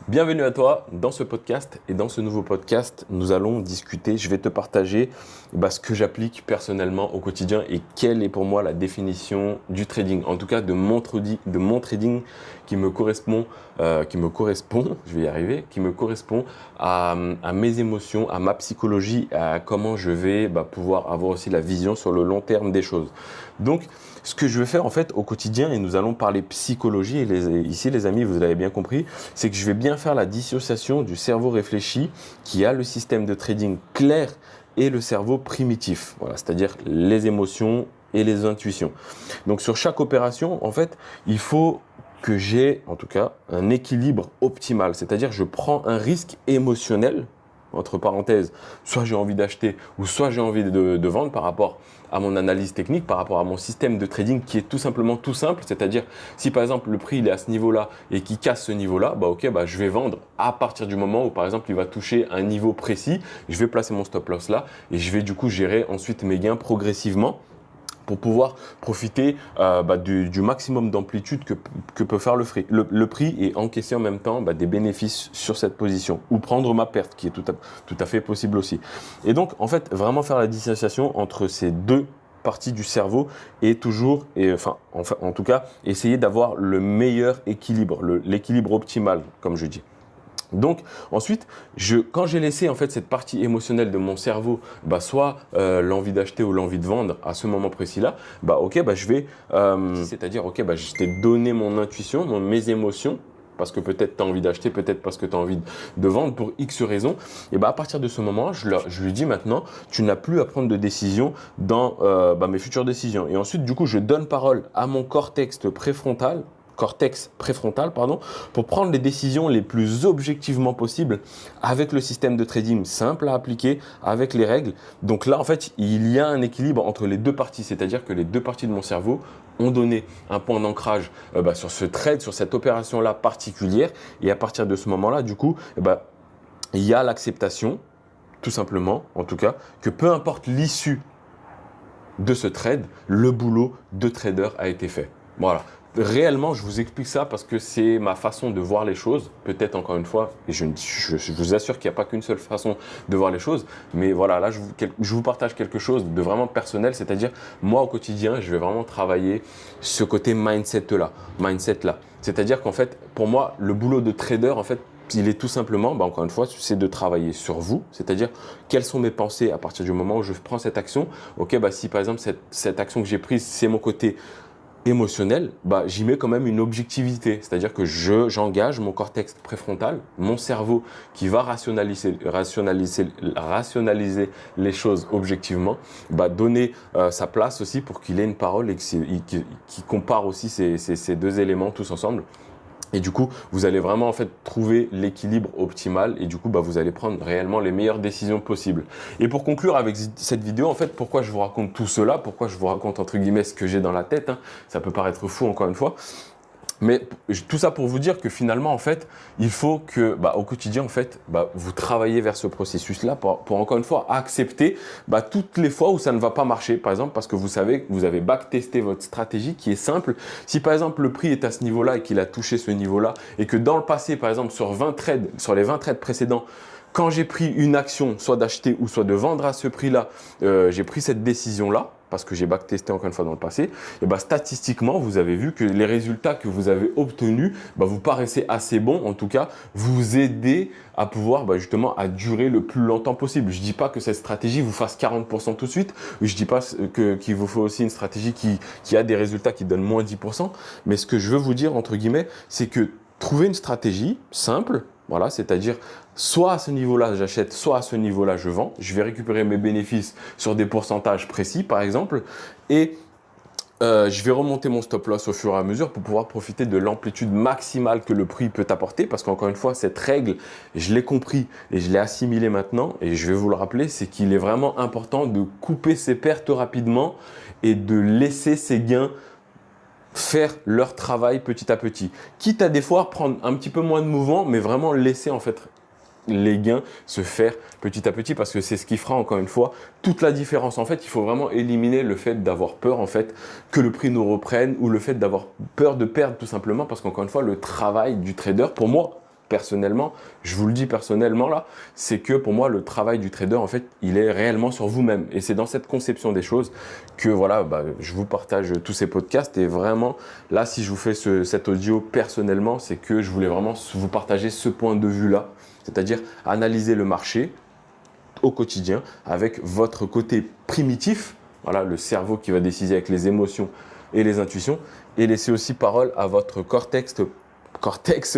Bienvenue à toi dans ce podcast et dans ce nouveau podcast, nous allons discuter, je vais te partager ce que j'applique personnellement au quotidien et quelle est pour moi la définition du trading, en tout cas de mon trading qui me correspond, je vais y arriver, qui me correspond à mes émotions, à ma psychologie, à comment je vais pouvoir avoir aussi la vision sur le long terme des choses. Donc, ce que je vais faire en fait au quotidien, et nous allons parler psychologie, et ici les amis, vous l'avez bien compris, c'est que je vais bien faire la dissociation du cerveau réfléchi qui a le système de trading clair et le cerveau primitif, voilà, c'est-à-dire les émotions et les intuitions. Donc sur chaque opération, en fait, il faut que j'ai en tout cas un équilibre optimal, c'est-à-dire je prends un risque émotionnel, entre parenthèses, soit j'ai envie d'acheter ou soit j'ai envie de vendre par rapport à mon analyse technique, par rapport à mon système de trading qui est tout simplement tout simple, c'est-à-dire si par exemple le prix il est à ce niveau-là et qu'il casse ce niveau-là, je vais vendre à partir du moment où par exemple il va toucher un niveau précis, je vais placer mon stop loss là et je vais du coup gérer ensuite mes gains progressivement pour pouvoir profiter du maximum d'amplitude que peut faire le prix et encaisser en même temps des bénéfices sur cette position ou prendre ma perte qui est tout à fait possible aussi. Et donc en fait vraiment faire la dissociation entre ces deux parties du cerveau et toujours, en tout cas essayer d'avoir le meilleur équilibre, l'équilibre optimal comme je dis. Donc ensuite, quand j'ai laissé en fait cette partie émotionnelle de mon cerveau, soit l'envie d'acheter ou l'envie de vendre à ce moment précis-là, je vais, c'est-à-dire je t'ai donné mon intuition, mes émotions, parce que peut-être tu as envie d'acheter, peut-être parce que tu as envie de vendre pour X raisons, et à partir de ce moment, je lui dis maintenant, tu n'as plus à prendre de décision dans mes futures décisions. Et ensuite, du coup, je donne parole à mon cortex préfrontal, pour prendre les décisions les plus objectivement possibles avec le système de trading simple à appliquer, avec les règles. Donc là, en fait, il y a un équilibre entre les deux parties, c'est-à-dire que les deux parties de mon cerveau ont donné un point d'ancrage sur ce trade, sur cette opération-là particulière. Et à partir de ce moment-là, du coup, il y a l'acceptation, tout simplement, en tout cas, que peu importe l'issue de ce trade, le boulot de trader a été fait. Voilà. Réellement, je vous explique ça parce que c'est ma façon de voir les choses. Peut-être encore une fois, et je vous assure qu'il n'y a pas qu'une seule façon de voir les choses. Mais voilà, là, je vous partage quelque chose de vraiment personnel. C'est-à-dire, moi, au quotidien, je vais vraiment travailler ce côté mindset-là. C'est-à-dire qu'en fait, pour moi, le boulot de trader, en fait, il est tout simplement, encore une fois, c'est de travailler sur vous, c'est-à-dire quelles sont mes pensées à partir du moment où je prends cette action. Ok, si par exemple cette action que j'ai prise, c'est mon côté émotionnel, j'y mets quand même une objectivité, c'est-à-dire que j'engage mon cortex préfrontal, mon cerveau qui va rationaliser les choses objectivement, donner sa place aussi pour qu'il ait une parole et qui compare aussi ces deux éléments tous ensemble. Et du coup, vous allez vraiment en fait trouver l'équilibre optimal et du coup, vous allez prendre réellement les meilleures décisions possibles. Et pour conclure avec cette vidéo, en fait, pourquoi je vous raconte tout cela, pourquoi je vous raconte entre guillemets ce que j'ai dans la tête, ça peut paraître fou encore une fois. Mais tout ça pour vous dire que finalement, en fait, il faut que, au quotidien, en fait, vous travaillez vers ce processus-là pour encore une fois accepter toutes les fois où ça ne va pas marcher. Par exemple, parce que vous savez que vous avez backtesté votre stratégie qui est simple. Si par exemple le prix est à ce niveau-là et qu'il a touché ce niveau-là et que dans le passé, par exemple, sur les 20 trades précédents, quand j'ai pris une action, soit d'acheter ou soit de vendre à ce prix-là, j'ai pris cette décision-là, parce que j'ai backtesté encore une fois dans le passé, et statistiquement, vous avez vu que les résultats que vous avez obtenus vous paraissaient assez bons, en tout cas, vous aider à pouvoir justement à durer le plus longtemps possible. Je ne dis pas que cette stratégie vous fasse 40% tout de suite, je ne dis pas qu'il vous faut aussi une stratégie qui a des résultats qui donnent moins 10%, mais ce que je veux vous dire, entre guillemets, c'est que trouver une stratégie simple, voilà, c'est-à-dire soit à ce niveau-là j'achète, soit à ce niveau-là je vends. Je vais récupérer mes bénéfices sur des pourcentages précis par exemple et je vais remonter mon stop loss au fur et à mesure pour pouvoir profiter de l'amplitude maximale que le prix peut apporter parce qu'encore une fois cette règle je l'ai compris et je l'ai assimilée maintenant et je vais vous le rappeler, c'est qu'il est vraiment important de couper ses pertes rapidement et de laisser ses gains faire leur travail petit à petit. Quitte à des fois prendre un petit peu moins de mouvement, mais vraiment laisser en fait les gains se faire petit à petit parce que c'est ce qui fera encore une fois toute la différence. En fait, il faut vraiment éliminer le fait d'avoir peur en fait que le prix nous reprenne ou le fait d'avoir peur de perdre tout simplement parce qu'encore une fois, le travail du trader, pour moi, personnellement, je vous le dis personnellement là, c'est que pour moi, le travail du trader, en fait, il est réellement sur vous-même. Et c'est dans cette conception des choses que voilà, je vous partage tous ces podcasts. Et vraiment, là, si je vous fais cet audio personnellement, c'est que je voulais vraiment vous partager ce point de vue-là, c'est-à-dire analyser le marché au quotidien avec votre côté primitif, voilà, le cerveau qui va décider avec les émotions et les intuitions, et laisser aussi parole à votre cortex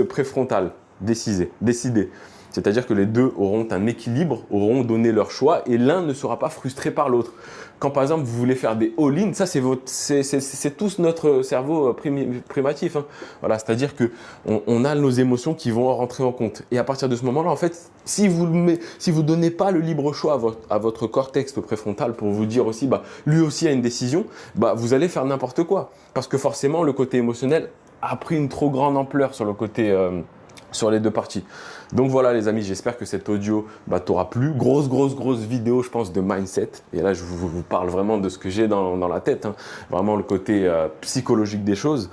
préfrontal, décider. C'est-à-dire que les deux auront un équilibre, auront donné leur choix et l'un ne sera pas frustré par l'autre. Quand par exemple vous voulez faire des all-in, ça c'est tous notre cerveau primatif. Hein. Voilà, c'est-à-dire que on a nos émotions qui vont rentrer en compte. Et à partir de ce moment-là, en fait, si vous donnez pas le libre choix à votre cortex préfrontal pour vous dire aussi, lui aussi a une décision, vous allez faire n'importe quoi. Parce que forcément, le côté émotionnel a pris une trop grande ampleur sur le côté sur les deux parties. Donc voilà les amis, j'espère que cet audio t'aura plu. Grosse vidéo je pense de mindset. Et là je vous parle vraiment de ce que j'ai dans la tête. Hein. Vraiment le côté psychologique des choses.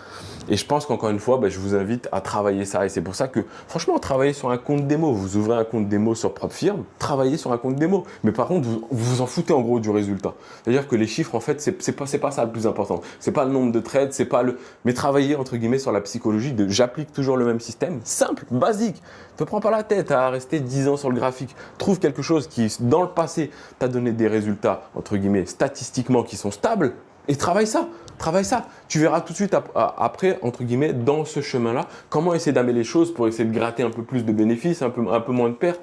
Et je pense qu'encore une fois, je vous invite à travailler ça. Et c'est pour ça que franchement, travaillez sur un compte démo. Vous ouvrez un compte démo sur PropFirm, travaillez sur un compte démo. Mais par contre, vous vous en foutez en gros du résultat. C'est-à-dire que les chiffres en fait, c'est pas ça le plus important. C'est pas le nombre de trades, c'est pas le... Mais travaillez entre guillemets sur la psychologie de j'applique toujours le même système, simple, basique. Ne te prends pas la tête à rester 10 ans sur le graphique. Trouve quelque chose qui, dans le passé, t'a donné des résultats, entre guillemets, statistiquement qui sont stables et travaille ça. Tu verras tout de suite après, entre guillemets, dans ce chemin-là, comment essayer d'amener les choses pour essayer de gratter un peu plus de bénéfices, un peu moins de pertes.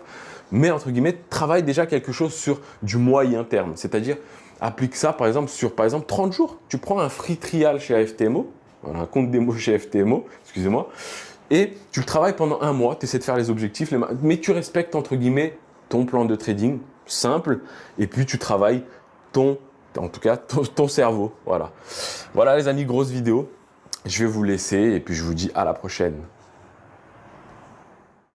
Mais, entre guillemets, travaille déjà quelque chose sur du moyen terme. C'est-à-dire, applique ça, par exemple, sur 30 jours. Tu prends un free trial chez AFTMO, voilà, un compte démo chez AFTMO, excusez-moi, et tu le travailles pendant un mois, tu essaies de faire les objectifs, mais tu respectes, entre guillemets, ton plan de trading simple, et puis tu travailles ton cerveau. Voilà les amis, grosse vidéo. Je vais vous laisser, et puis je vous dis à la prochaine.